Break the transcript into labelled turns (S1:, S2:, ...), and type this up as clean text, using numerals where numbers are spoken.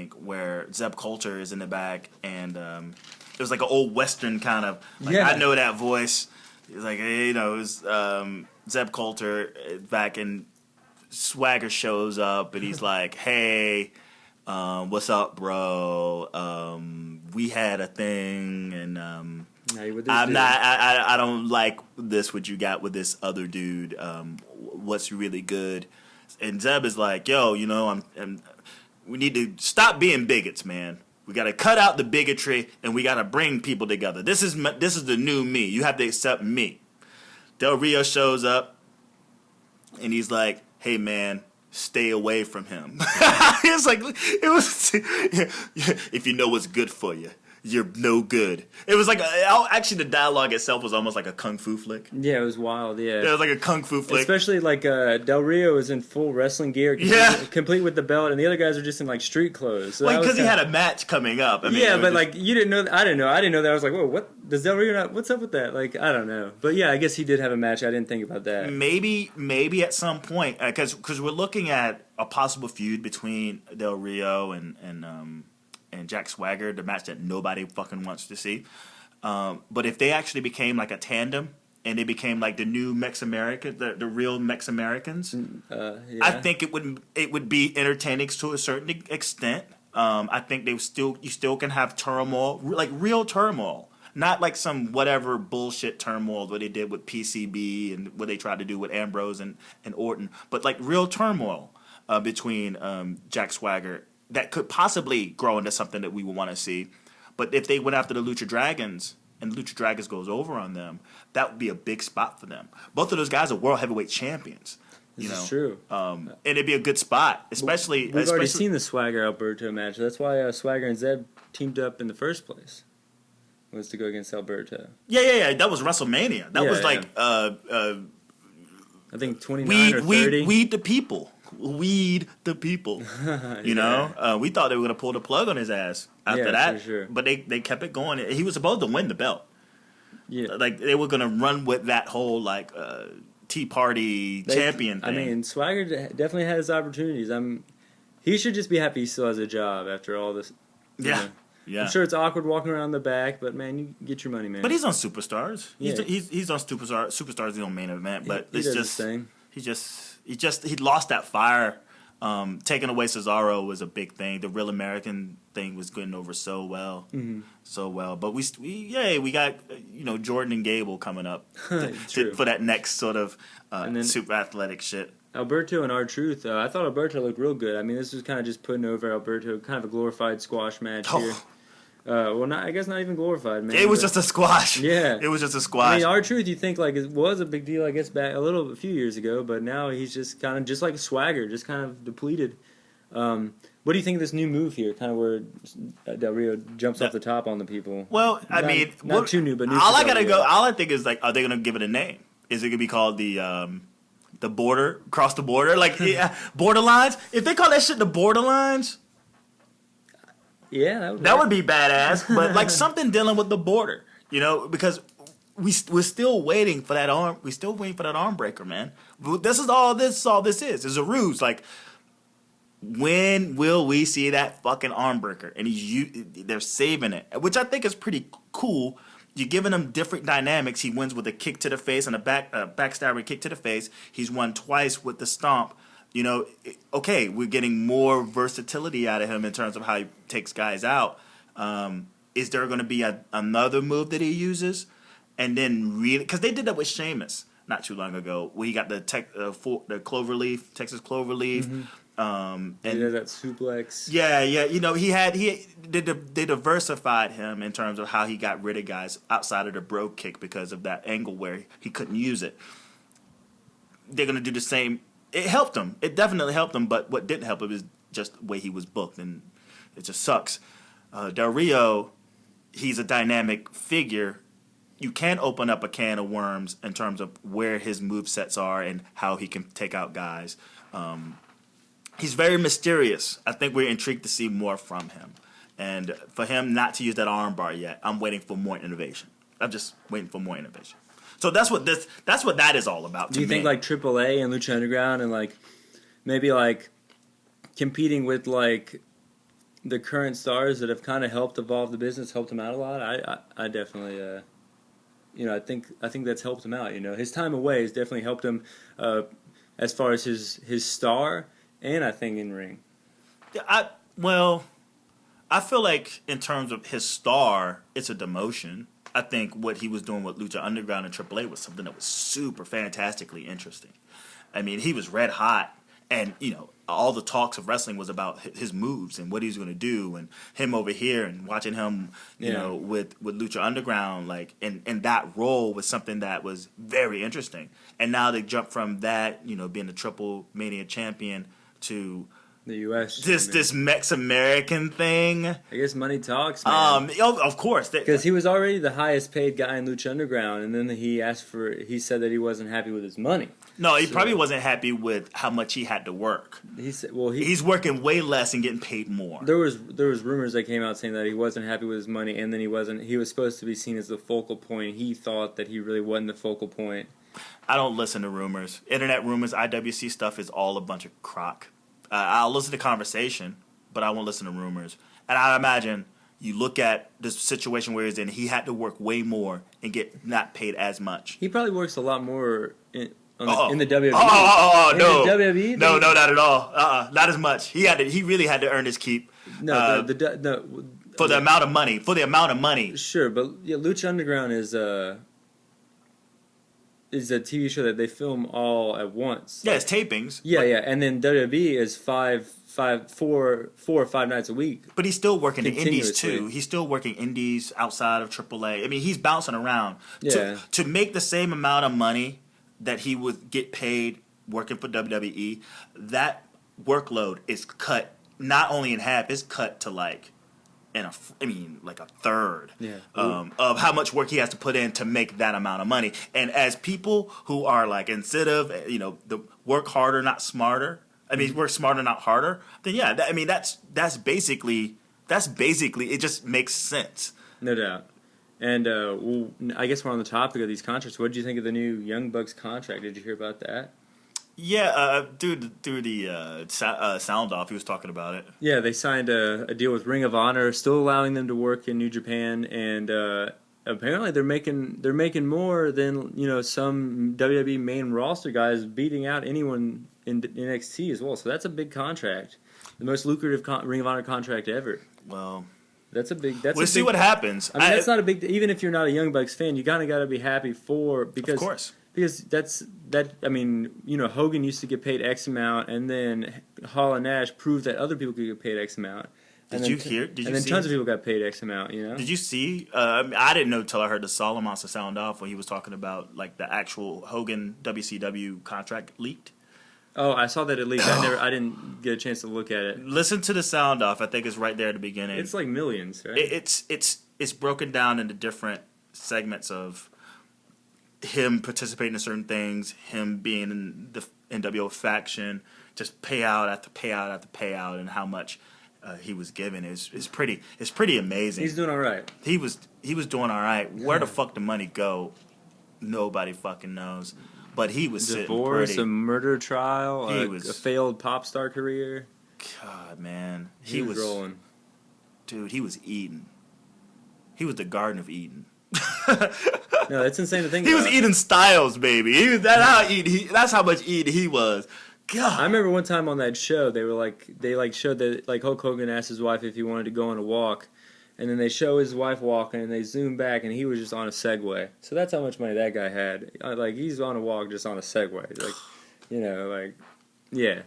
S1: think, where Zeb Coulter is in the back, and it was like an old Western kind of, like, I know that voice. It's like, it was Zeb Coulter back, and Swagger shows up, and he's like, hey, what's up, bro? We had a thing, and I don't like this, what you got with this other dude. What's really good? And Zeb is like, yo, we need to stop being bigots, man. We got to cut out the bigotry, and we got to bring people together. This is the new me. You have to accept me. Del Rio shows up, and he's like, hey, man, stay away from him. If you know what's good for you, you're no good. It was like, actually the dialogue itself was almost like a kung fu flick.
S2: Yeah, it was wild, yeah.
S1: It was like a kung fu flick.
S2: Especially like Del Rio is in full wrestling gear, complete with the belt, and the other guys are just in like street clothes. So
S1: because he had a match coming up. I mean,
S2: yeah, but like you didn't know, I didn't know that. I was like, whoa, what? Does Del Rio not, what's up with that? Like, I don't know. But yeah, I guess he did have a match. I didn't think about that.
S1: Maybe at some point, because we're looking at a possible feud between Del Rio and Jack Swagger, the match that nobody fucking wants to see. But if they actually became like a tandem and they became like the new Mex-American, the real Mex-Americans, I think it would be entertaining to a certain extent. I think you still can have turmoil, like real turmoil. Not like some whatever bullshit turmoil what they did with PCB and what they tried to do with Ambrose and Orton. But like real turmoil between Jack Swagger that could possibly grow into something that we would want to see. But if they went after the Lucha Dragons and the Lucha Dragons goes over on them, that would be a big spot for them. Both of those guys are world heavyweight champions.
S2: This is true.
S1: And it'd be a good spot, especially...
S2: We've already seen the Swagger-Alberto match. That's why Swagger and Zeb teamed up in the first place, was to go against Alberto. Yeah.
S1: That was WrestleMania. That was like... I
S2: think 29 or 30.
S1: Weed the people. Weed the people. You know? We thought they were going to pull the plug on his ass after that. For sure. But they kept it going. He was supposed to win the belt. Yeah. Like, they were going to run with that whole, like... Tea Party champion thing.
S2: I mean, Swagger definitely has opportunities. He should just be happy he still has a job after all this.
S1: Yeah.
S2: I'm sure it's awkward walking around the back, but man, you get your money, man.
S1: But he's on Superstars. He's on Superstars. He's on main event, but it's just he lost that fire. Taking away Cesaro was a big thing. The Real American thing was going over so well, But we got Jordan and Gable coming up for that next sort of super athletic shit.
S2: Alberto and R-Truth, I thought Alberto looked real good. I mean, this was kind of just putting over Alberto, kind of a glorified squash match here. I guess not even glorified, man.
S1: It was just a squash.
S2: Yeah.
S1: It was just a squash.
S2: I mean, R-Truth, you think, like, it was a big deal, I guess, back a few years ago, but now he's just kind of, just like Swagger, just kind of depleted. What do you think of this new move here, kind of where Del Rio jumps off the top on the people?
S1: Well,
S2: not too new, but new.
S1: All I think is, like, are they going to give it a name? Is it going to be called the border, cross the border? Like, borderlines? If they call that shit the borderlines...
S2: Yeah,
S1: that would be badass. But like something dealing with the border, because we're still waiting for that arm. We're still waiting for that arm breaker, man. This is all this is. It's a ruse. Like, when will we see that fucking arm breaker? And they're saving it, which I think is pretty cool. You're giving him different dynamics. He wins with a kick to the face and a backstabber kick to the face. He's won twice with the stomp. Okay, we're getting more versatility out of him in terms of how he takes guys out. Is there going to be another move that he uses? And then really, because they did that with Sheamus not too long ago, where he got the Texas Cloverleaf.
S2: Mm-hmm. And that suplex.
S1: Yeah. They diversified him in terms of how he got rid of guys outside of the bro kick because of that angle where he couldn't use it. They're going to do the same. It helped him. It definitely helped him, but what didn't help him is just the way he was booked, and it just sucks. Del Rio, he's a dynamic figure. You can open up a can of worms in terms of where his movesets are and how he can take out guys. He's very mysterious. I think we're intrigued to see more from him. And for him not to use that arm bar yet, I'm waiting for more innovation. I'm just waiting for more innovation. So that's what that is all about.
S2: Do you think like AAA and Lucha Underground and like maybe like competing with like the current stars that have kind of helped evolve the business, helped him out a lot. I definitely, I think that's helped him out. His time away has definitely helped him as far as his star, and I think in ring.
S1: I feel like in terms of his star, it's a demotion. I think what he was doing with Lucha Underground and AAA was something that was super fantastically interesting. I mean, he was red hot, and all the talks of wrestling was about his moves and what he was going to do, and him over here and watching him, with Lucha Underground, like in that role was something that was very interesting. And now they jump from that, being the Triple Mania champion to
S2: the U.S.
S1: This Mex-American thing.
S2: I guess money talks, man.
S1: Of course.
S2: Because he was already the highest paid guy in Lucha Underground, and then he said that he wasn't happy with his money.
S1: No, he probably wasn't happy with how much he had to work.
S2: He said,
S1: he's working way less and getting paid more.
S2: There was rumors that came out saying that he wasn't happy with his money, and then he was supposed to be seen as the focal point. He thought that he really wasn't the focal point.
S1: I don't listen to rumors. Internet rumors, IWC stuff is all a bunch of crock. I'll listen to conversation, but I won't listen to rumors. And I imagine you look at this situation where he's in, he had to work way more and get not paid as much.
S2: He probably works a lot more in the WWE.
S1: No.
S2: In the WWE?
S1: No, not at all. Not as much. He really had to earn his keep.
S2: No,
S1: for the amount of money.
S2: Sure, but Lucha Underground is a TV show that they film all at once.
S1: Yeah, it's tapings.
S2: Yeah, and then WWE is 4 or 5 nights a week.
S1: But he's still working the indies too. He's still working indies outside of AAA. I mean, he's bouncing around.
S2: Yeah.
S1: To make the same amount of money that he would get paid working for WWE, that workload is cut not only in half, it's cut to like a third of how much work he has to put in to make that amount of money. And as people who are like instead of the work harder, not smarter. I mean, work smarter, not harder. Then that's basically it. Just makes sense.
S2: No doubt. And I guess we're on the topic of these contracts. What did you think of the new Young Bucks contract? Did you hear about that?
S1: Yeah, through the sound off, he was talking about it.
S2: Yeah, they signed a deal with Ring of Honor, still allowing them to work in New Japan, and apparently they're making more than some WWE main roster guys beating out anyone in NXT as well. So that's a big contract, the most lucrative Ring of Honor contract ever.
S1: Well,
S2: we'll
S1: see what happens.
S2: I mean, that's not a big. Even if you're not a Young Bucks fan, you kind of got to be happy because. Of course. Because Hogan used to get paid X amount, and then Hall and Nash proved that other people could get paid X amount.
S1: Did you see?
S2: Tons of people got paid X amount.
S1: Did you see? I didn't know until I heard the Solomonster sound off when he was talking about like the actual Hogan WCW contract leaked.
S2: Oh, I saw that it leaked. I didn't get a chance to look at it.
S1: Listen to the sound off. I think it's right there at the beginning.
S2: It's like millions, right?
S1: It's broken down into different segments of him participating in certain things, him being in the NWO faction, just payout after payout after payout, and how much he was given is pretty amazing.
S2: He's doing all right.
S1: He was doing all right. Where the fuck the money go? Nobody fucking knows. But he was
S2: divorce,
S1: sitting pretty.
S2: A murder trial, a failed pop star career.
S1: God, man,
S2: he was rolling.
S1: Dude, he was eating. He was the Garden of Eden.
S2: No, that's insane to think
S1: he
S2: about.
S1: Was eating Styles, baby. That's how much eating he was. God.
S2: I remember one time on that show, they showed that like Hulk Hogan asked his wife if he wanted to go on a walk, and then they show his wife walking, and they zoom back, and he was just on a Segway. So that's how much money that guy had. Like he's on a walk just on a Segway. Like, yeah,